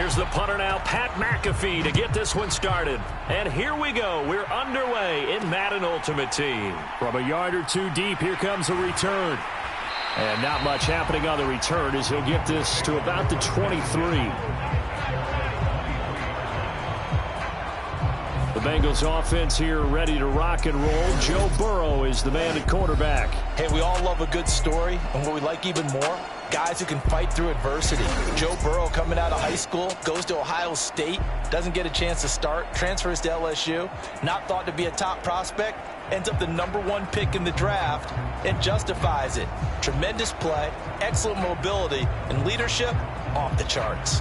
Here's the punter now, Pat McAfee, to get this one started. And here we go. We're underway in Madden Ultimate Team. From a yard or two deep, here comes a return. And not much happening on the return as he'll get this to about the 23. The Bengals offense here ready to rock and roll. Joe Burrow is the man at quarterback. Hey, we all love a good story, and what we like even more, guys who can fight through adversity. Joe Burrow coming out of high school, goes to Ohio State, doesn't get a chance to start, transfers to LSU, not thought to be a top prospect, ends up the #1 pick in the draft, and justifies it. Tremendous play, excellent mobility, and leadership off the charts.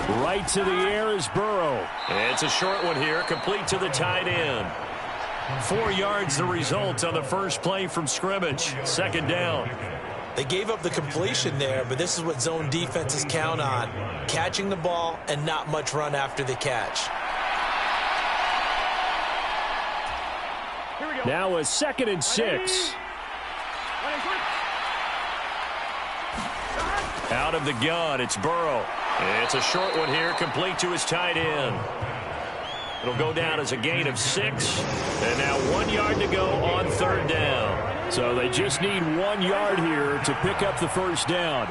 Right to the air is Burrow. It's a short one here, complete to the tight end. 4 yards the result on the first play from scrimmage. Second down. They gave up the completion there, but this is what zone defenses count on. Catching the ball and not much run after the catch. Now a 2nd and 6. Out of the gun, it's Burrow. It's a short one here, complete to his tight end. It'll go down as a gain of 6. And now 1 yard to go on third down. So they just need 1 yard here to pick up the first down.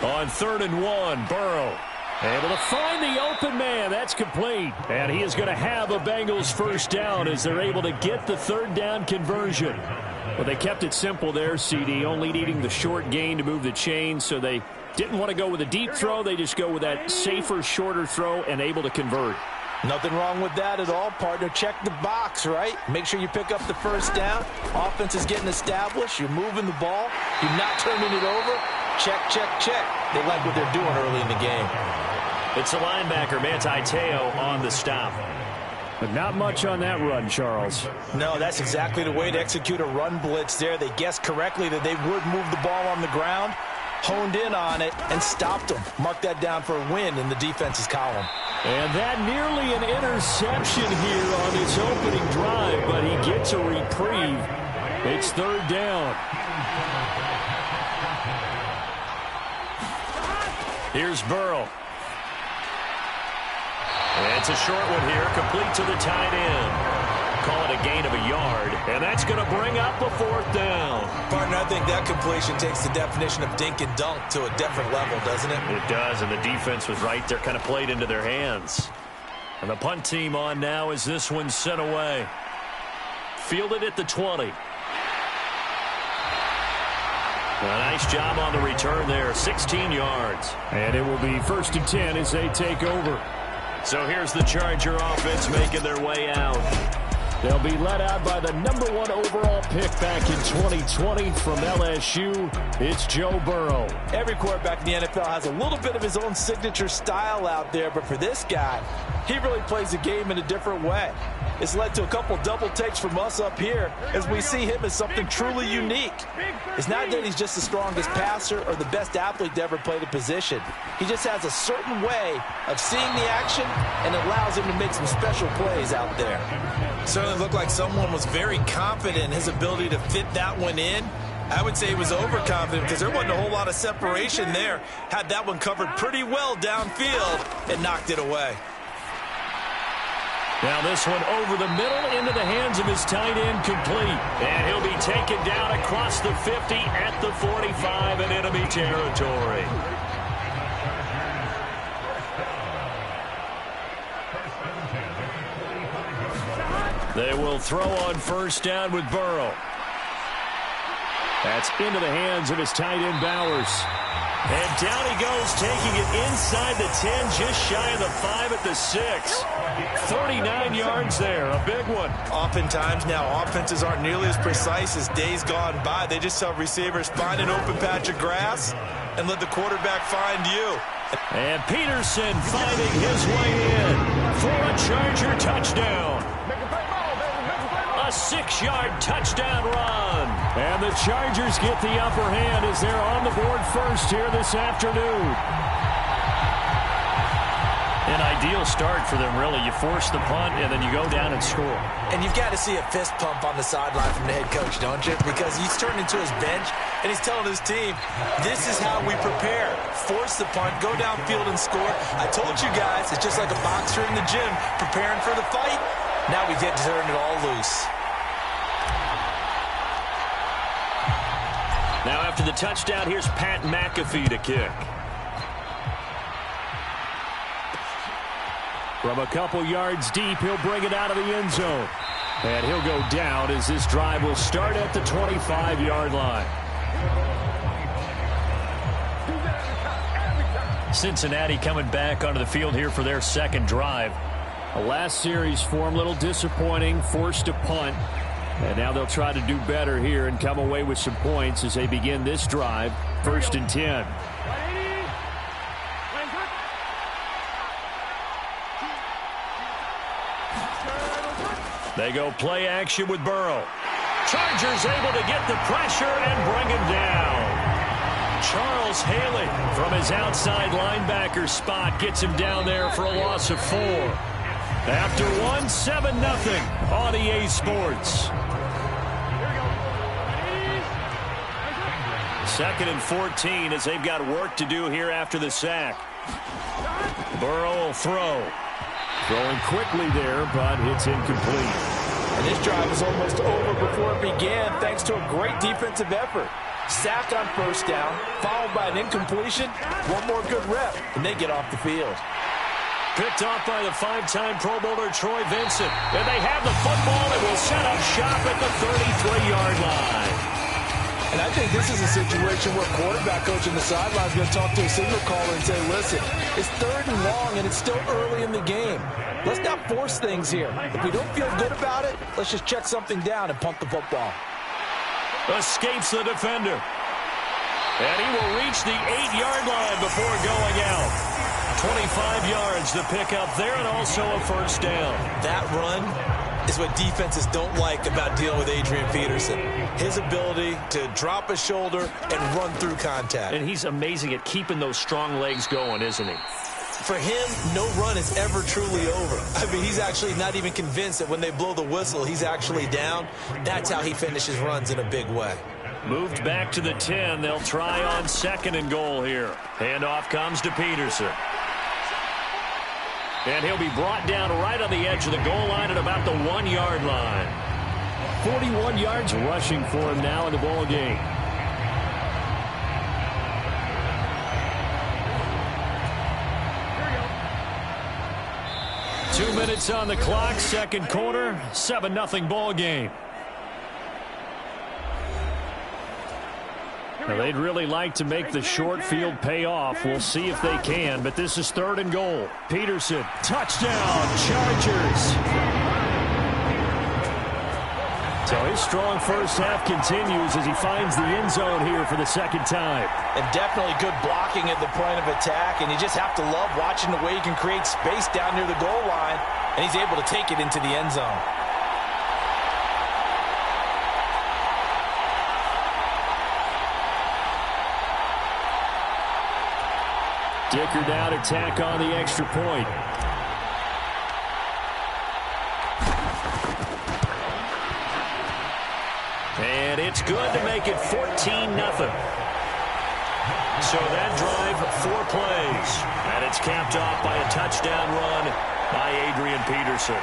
On 3rd and 1, Burrow able to find the open man. That's complete. And he is going to have a Bengals first down as they're able to get the third down conversion. Well, they kept it simple there, CD, only needing the short gain to move the chain, so they didn't want to go with a deep throw. They just go with that safer, shorter throw and able to convert. Nothing wrong with that at all, partner. Check the box, right? Make sure you pick up the first down. Offense is getting established. You're moving the ball. You're not turning it over. Check, check, check. They like what they're doing early in the game. It's the linebacker, Manti Te'o, on the stop. But not much on that run, Charles. No, that's exactly the way to execute a run blitz there. They guessed correctly that they would move the ball on the ground, honed in on it, and stopped them. Mark that down for a win in the defense's column. And that nearly an interception here on his opening drive, but he gets a reprieve. It's third down. Here's Burrow. It's a short one here, complete to the tight end. Call it a gain of a yard, and that's going to bring up a 4th down. Partner, I think that completion takes the definition of dink and dunk to a different level, doesn't it? It does, and the defense was right there, kind of played into their hands. And the punt team on now as this one's sent away. Fielded at the 20. A nice job on the return there, 16 yards. And it will be 1st and 10 as they take over. So here's the Charger offense making their way out. They'll be led out by the #1 overall pick back in 2020 from LSU. It's Joe Burrow. Every quarterback in the NFL has a little bit of his own signature style out there, but for this guy, he really plays the game in a different way. It's led to a couple double takes from us up here as we see him as something truly unique. It's not that he's just the strongest passer or the best athlete to ever play the position. He just has a certain way of seeing the action, and it allows him to make some special plays out there. Certainly looked like someone was very confident in his ability to fit that one in. I would say he was overconfident because there wasn't a whole lot of separation there. Had that one covered pretty well downfield and knocked it away. Now this one over the middle into the hands of his tight end, complete. And he'll be taken down across the 50 at the 45 in enemy territory. They will throw on first down with Burrow. That's into the hands of his tight end, Bowers. And down he goes, taking it inside the 10, just shy of the 5 at the 6. 39 yards there, a big one. Oftentimes now, offenses aren't nearly as precise as days gone by. They just have receivers find an open patch of grass and let the quarterback find you. And Peterson finding his way in for a Charger touchdown. A 6-yard touchdown run. And the Chargers get the upper hand as they're on the board first here this afternoon. An ideal start for them, really. You force the punt, and then you go down and score. And you've got to see a fist pump on the sideline from the head coach, don't you? Because he's turned into his bench, and he's telling his team, this is how we prepare. Force the punt, go downfield and score. I told you guys, it's just like a boxer in the gym preparing for the fight. Now we get to turn it all loose. Now after the touchdown, here's Pat McAfee to kick. From a couple yards deep, he'll bring it out of the end zone. And he'll go down as this drive will start at the 25-yard line. Cincinnati coming back onto the field here for their second drive. The last series for them, a little disappointing, forced a punt. And now they'll try to do better here and come away with some points as they begin this drive, 1st and 10. They go play action with Burrow. Chargers able to get the pressure and bring him down. Charles Haley from his outside linebacker spot gets him down there for a loss of 4. After 7-0 on EA Sports. 2nd and 14 as they've got work to do here after the sack. Burrow will throw. Throwing quickly there, but it's incomplete. And this drive is almost over before it began thanks to a great defensive effort. Sack on 1st down, followed by an incompletion. One more good rep, and they get off the field. Picked off by the 5-time Pro Bowler Troy Vincent. And they have the football and will set up shop at the 33-yard line. And I think this is a situation where quarterback coach on the sideline is going to talk to a signal caller and say, listen, it's 3rd and long and it's still early in the game. Let's not force things here. If we don't feel good about it, let's just check something down and pump the football. Escapes the defender. And he will reach the 8-yard line before going out. 25 yards to pick up there and also a 1st down. That run is what defenses don't like about dealing with Adrian Peterson. His ability to drop his shoulder and run through contact. And he's amazing at keeping those strong legs going, isn't he? For him, no run is ever truly over. I mean, he's actually not even convinced that when they blow the whistle, he's actually down. That's how he finishes runs in a big way. Moved back to the 10. They'll try on 2nd and goal here. Handoff comes to Peterson. And he'll be brought down right on the edge of the goal line at about the 1-yard line. 41 yards rushing for him now in the ball game. Here we go. 2 minutes on the clock, 2nd quarter, 7-0 ball game. Now, they'd really like to make the short field pay off. We'll see if they can, but this is 3rd and goal. Peterson, touchdown, Chargers. So his strong first half continues as he finds the end zone here for the 2nd time. And definitely good blocking at the point of attack, and you just have to love watching the way he can create space down near the goal line, and he's able to take it into the end zone. Dicker down to tack on the extra point. And it's good to make it 14-0. So that drive, 4 plays. And it's capped off by a touchdown run by Adrian Peterson.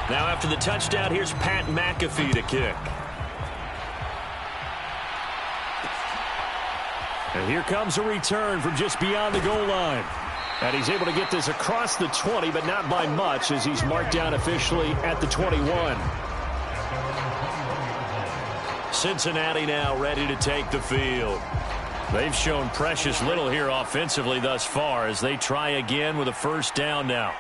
Now after the touchdown, here's Pat McAfee to kick. And here comes a return from just beyond the goal line. And he's able to get this across the 20, but not by much as he's marked down officially at the 21. Cincinnati now ready to take the field. They've shown precious little here offensively thus far as they try again with a 1st down now.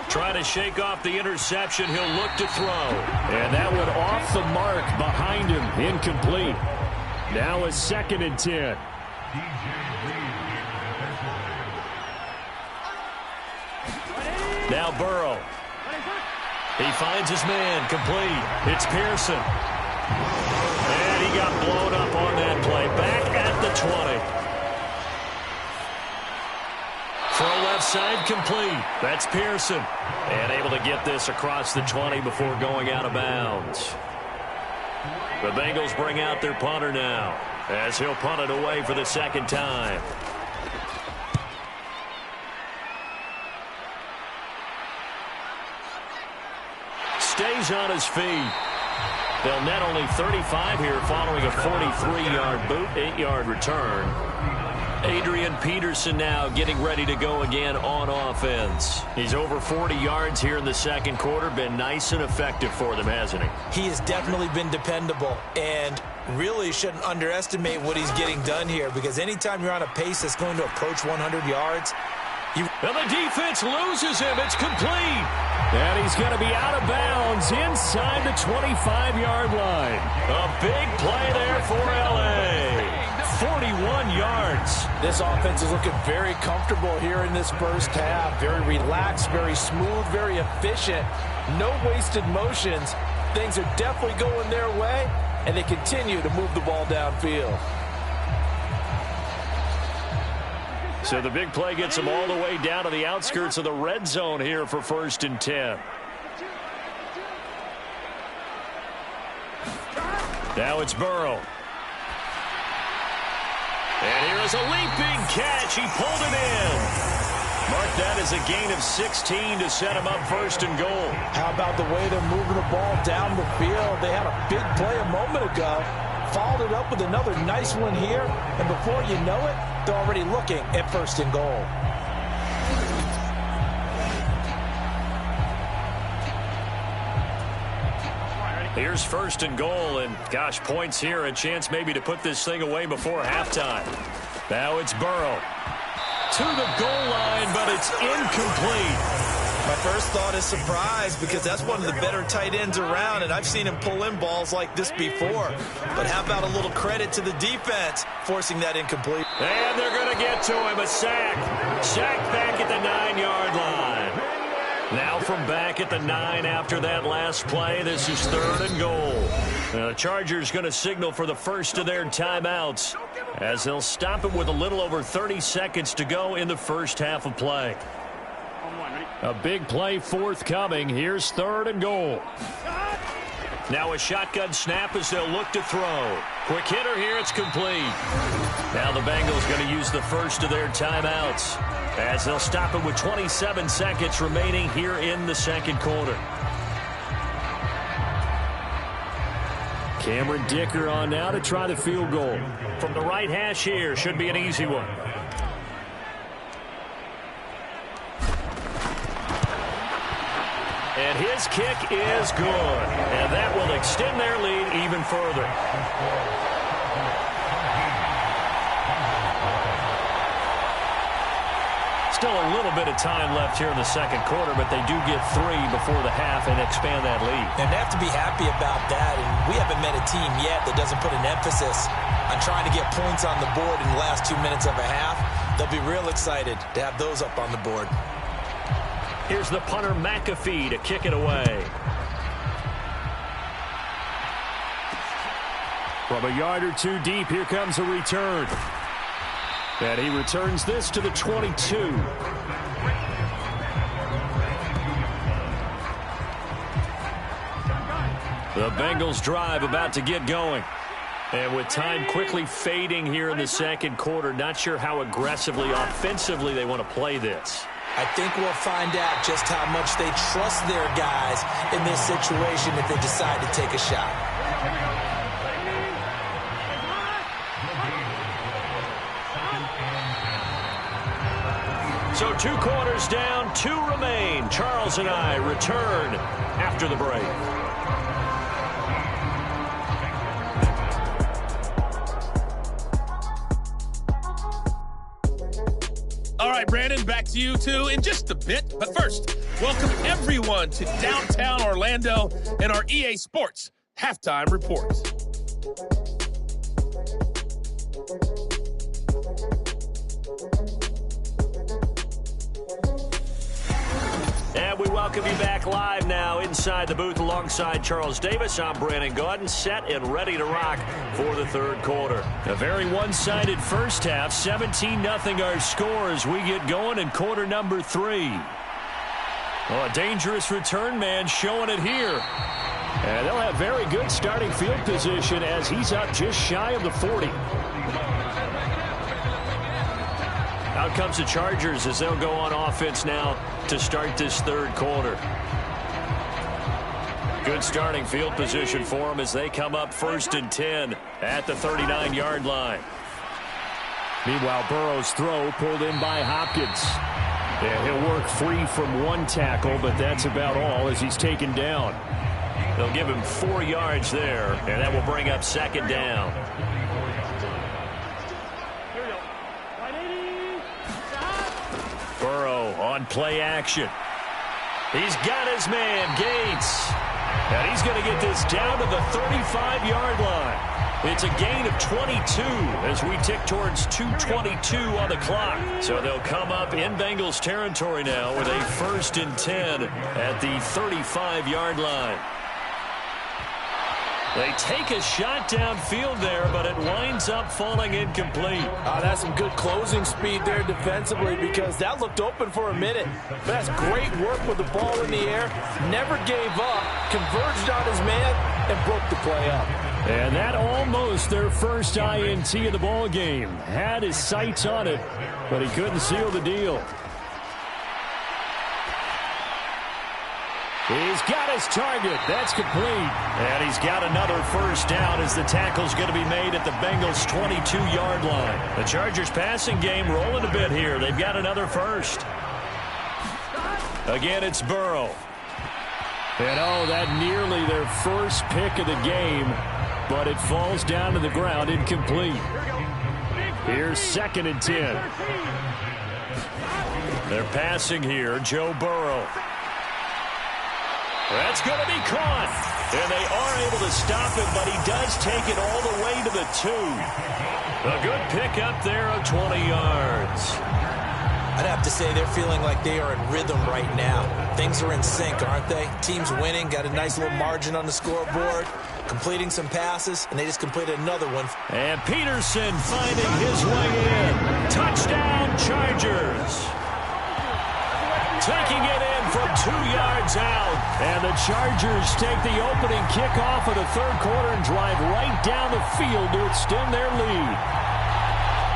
Trying to shake off the interception. He'll look to throw. And that one off the mark behind him. Incomplete. Now a 2nd and 10. Now Burrow. He finds his man, complete. It's Pearson. And he got blown up on that play. Back at the 20. Throw left side, complete. That's Pearson. And able to get this across the 20 before going out of bounds. The Bengals bring out their punter now, as he'll punt it away for the 2nd time. Stays on his feet. They'll net only 35 here following a 43-yard boot, 8-yard return. Adrian Peterson now getting ready to go again on offense. He's over 40 yards here in the 2nd quarter. Been nice and effective for them, hasn't he? He has definitely been dependable, and really shouldn't underestimate what he's getting done here, because anytime you're on a pace that's going to approach 100 yards, and the defense loses him. It's complete. And he's going to be out of bounds inside the 25-yard line. A big play there for L.A. 41 yards. This offense is looking very comfortable here in this first half. Very relaxed, very smooth, very efficient. No wasted motions. Things are definitely going their way, and they continue to move the ball downfield. So the big play gets them all the way down to the outskirts of the red zone here for 1st and 10. Now it's Burrow. And here is a leaping catch. He pulled it in. Mark that as a gain of 16 to set him up 1st and goal. How about the way they're moving the ball down the field? They had a big play a moment ago. Followed it up with another nice one here. And before you know it, they're already looking at 1st and goal. Here's 1st and goal, and gosh, points here, a chance maybe to put this thing away before halftime. Now it's Burrow to the goal line, but it's incomplete. My first thought is surprise, because that's one of the better tight ends around, and I've seen him pull in balls like this before. But how about a little credit to the defense forcing that incomplete? And they're going to get to him, a sack. Sack back at the 9-yard line. Now from back at the 9 after that last play, this is 3rd and goal. Now the Chargers going to signal for the first of their timeouts, as they'll stop it with a little over 30 seconds to go in the first half of play. A big play forthcoming. Here's 3rd and goal. Now a shotgun snap as they'll look to throw. Quick hitter here, it's complete. Now the Bengals going to use the first of their timeouts, as they'll stop it with 27 seconds remaining here in the 2nd quarter. Cameron Dicker on now to try the field goal. From the right hash here, should be an easy one. And his kick is good. And that will extend their lead even further. Still a little bit of time left here in the 2nd quarter, but they do get 3 before the half and expand that lead. And they have to be happy about that. And we haven't met a team yet that doesn't put an emphasis on trying to get points on the board in the last 2 minutes of a half. They'll be real excited to have those up on the board. Here's the punter McAfee to kick it away. From a yard or 2 deep, here comes a return. And he returns this to the 22. The Bengals drive about to get going. And with time quickly fading here in the 2nd quarter, not sure how aggressively, offensively they want to play this. I think we'll find out just how much they trust their guys in this situation if they decide to take a shot. So 2 quarters down, 2 remain. Charles and I return after the break. All right, Brandon, back to you two in just a bit. But first, welcome everyone to downtown Orlando and our EA Sports Halftime Report. And we welcome you back live now inside the booth alongside Charles Davis. I'm Brandon Gaudin, set and ready to rock for the third quarter. A very one-sided first half, 17-0 our score as we get going in quarter number 3. Oh, a dangerous return man showing it here. And they'll have very good starting field position as he's up just shy of the 40. Out comes the Chargers as they'll go on offense now to start this third quarter. Good starting field position for them as they come up 1st and 10 at the 39-yard line. Meanwhile, Burrow's throw pulled in by Hopkins. And he'll work free from one tackle, but that's about all as he's taken down. They'll give him 4 yards there, and that will bring up 2nd down. Burrow on play action. He's got his man, Gates. And he's going to get this down to the 35-yard line. It's a gain of 22 as we tick towards 2:22 on the clock. So they'll come up in Bengals territory now with a 1st and 10 at the 35-yard line. They take a shot downfield there, but it winds up falling incomplete. That's some good closing speed there defensively because that looked open for a minute. But that's great work with the ball in the air. Never gave up, converged on his man, and broke the play up. And that almost their first INT of the ball game. Had his sights on it, but he couldn't seal the deal. He's got his target. That's complete. And he's got another 1st down as the tackle's going to be made at the Bengals' 22-yard line. The Chargers passing game rolling a bit here. They've got another 1st. Again, it's Burrow. And that nearly their first pick of the game, but it falls down to the ground incomplete. Here's 2nd and 10. They're passing here, Joe Burrow. That's going to be caught. And they are able to stop him, but he does take it all the way to the 2. A good pickup there of 20 yards. I'd have to say they're feeling like they are in rhythm right now. Things are in sync, aren't they? Team's winning, got a nice little margin on the scoreboard, completing some passes, and they just completed another one. And Peterson finding his way in. Touchdown, Chargers. Taking it in from 2 yards out. And the Chargers take the opening kickoff of the third quarter and drive right down the field to extend their lead.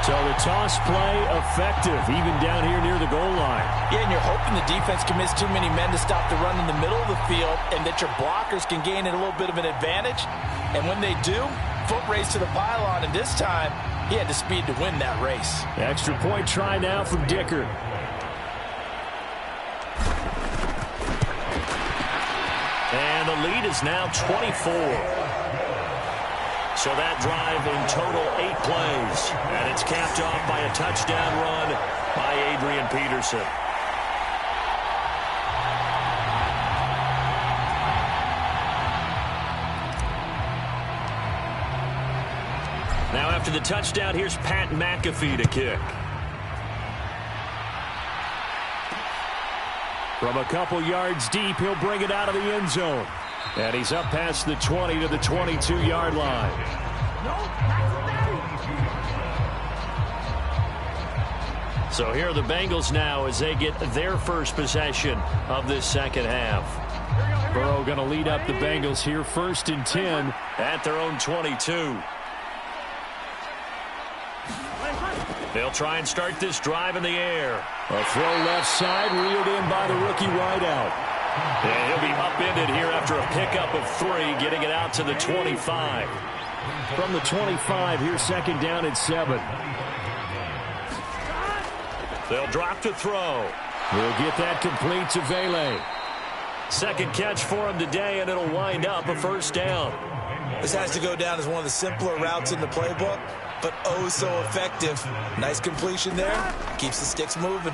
So the toss play effective, even down here near the goal line. Yeah, and you're hoping the defense commits too many men to stop the run in the middle of the field and that your blockers can gain a little bit of an advantage. And when they do, foot race to the pylon, and this time he had the speed to win that race. Extra point try now from Dicker. And the lead is now 24. So that drive in total 8 plays. And it's capped off by a touchdown run by Adrian Peterson. Now after the touchdown, here's Pat McAfee to kick. From a couple yards deep, he'll bring it out of the end zone. And he's up past the 20 to the 22-yard line. So here are the Bengals now as they get their first possession of this second half. Burrow going to lead up the Bengals here, 1st and 10 at their own 22. They'll try and start this drive in the air. A throw left side, reeled in by the rookie wideout. And he'll be upended here after a pickup of 3, getting it out to the 25. From the 25, here's 2nd down and 7. They'll drop to throw. He'll get that complete to Vele. Second catch for him today, and it'll wind up a 1st down. This has to go down as one of the simpler routes in the playbook, but oh so effective. Nice completion there. Keeps the sticks moving.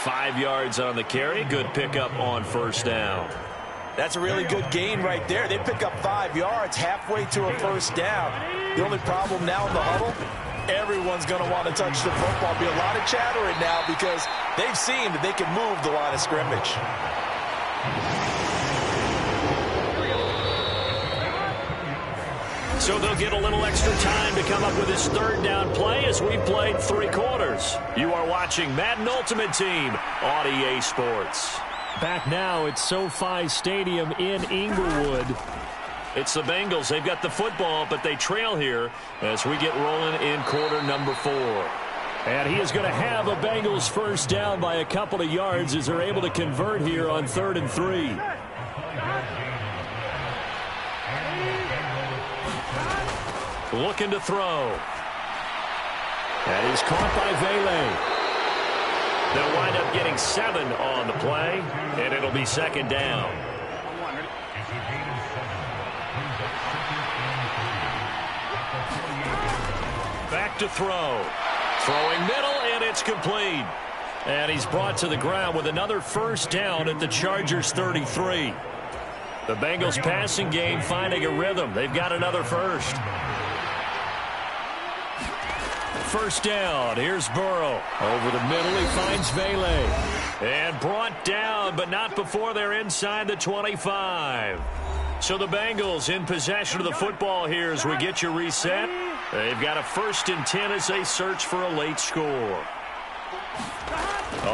5 yards on the carry. Good pickup on 1st down. That's a really good gain right there. They pick up 5 yards halfway to a first down. The only problem now in the huddle, everyone's going to want to touch the football. Be a lot of chattering now because they've seen that they can move the line of scrimmage. So they'll get a little extra time to come up with his third down play as we played 3 quarters. You are watching Madden Ultimate Team on EA Sports. Back now at SoFi Stadium in Inglewood. It's the Bengals. They've got the football, but they trail here as we get rolling in quarter number 4. And he is going to have a Bengals first down by a couple of yards as they're able to convert here on 3rd and 3. Looking to throw. And he's caught by Vele. They'll wind up getting 7 on the play, and it'll be 2nd down. Back to throw. Throwing middle, and it's complete. And he's brought to the ground with another first down at the Chargers' 33. The Bengals passing game finding a rhythm. They've got another first. First down. Here's Burrow. Over the middle, he finds Vele. And brought down, but not before they're inside the 25. So the Bengals in possession of the football here as we get you reset. They've got a 1st and 10 as they search for a late score.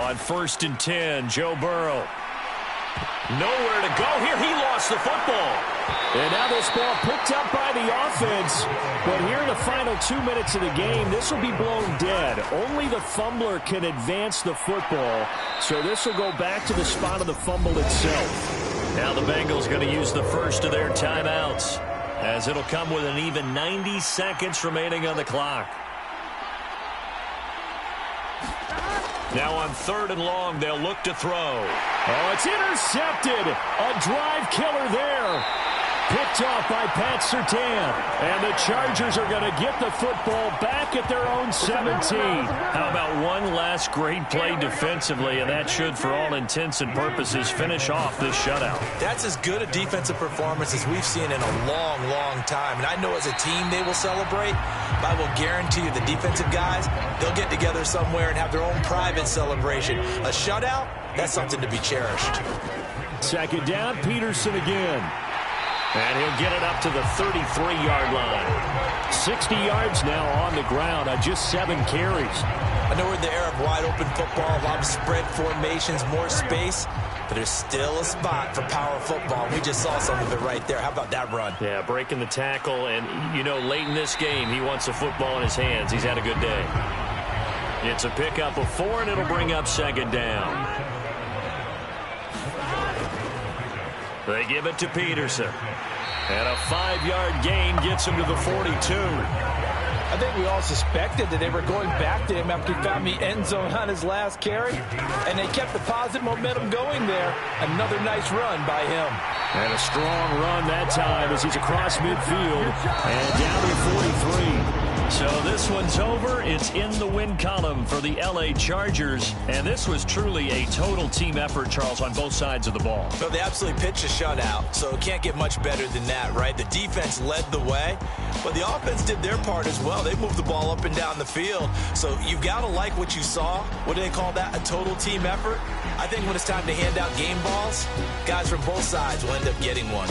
On 1st and 10, Joe Burrow. Nowhere to go here. He lost the football. And now this ball picked up by the offense. But here in the final 2 minutes of the game, this will be blown dead. Only the fumbler can advance the football. So this will go back to the spot of the fumble itself. Now the Bengals going to use the first of their timeouts, as it'll come with an even 90 seconds remaining on the clock. Now on 3rd and long, they'll look to throw. Oh, it's intercepted. A drive killer there. Picked off by Pat Surtain. And the Chargers are going to get the football back at their own 17. How about one last great play defensively, and that should, for all intents and purposes, finish off this shutout. That's as good a defensive performance as we've seen in a long, long time. And I know as a team they will celebrate, but I will guarantee you the defensive guys, they'll get together somewhere and have their own private celebration. A shutout, that's something to be cherished. 2nd down, Peterson again. And he'll get it up to the 33-yard line. 60 yards now on the ground on just 7 carries. I know we're in the era of wide-open football, a lot of spread formations, more space, but there's still a spot for power football. We just saw some of it right there. How about that run? Yeah, breaking the tackle, and, you know, late in this game, he wants the football in his hands. He's had a good day. It's a pickup of 4, and it'll bring up 2nd down. They give it to Peterson. And a 5-yard gain gets him to the 42. I think we all suspected that they were going back to him after he found the end zone on his last carry. And they kept the positive momentum going there. Another nice run by him. And a strong run that time as he's across midfield and down to 43. So this one's over. It's in the win column for the LA Chargers. And this was truly a total team effort, Charles, on both sides of the ball. So they absolutely pitched a shutout, so it can't get much better than that, right? The defense led the way, but the offense did their part as well. They moved the ball up and down the field. So you've got to like what you saw. What do they call that? A total team effort? I think when it's time to hand out game balls, guys from both sides will end up getting one.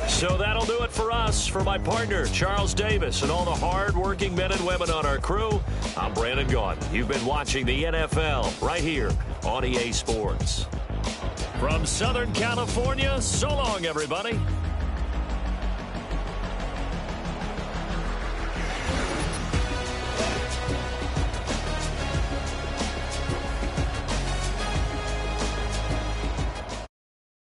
So that'll do it for us. For my partner, Charles Davis, and all the hard-working men and women on our crew, I'm Brandon Gaudin. You've been watching the NFL right here on EA Sports. From Southern California, so long, everybody.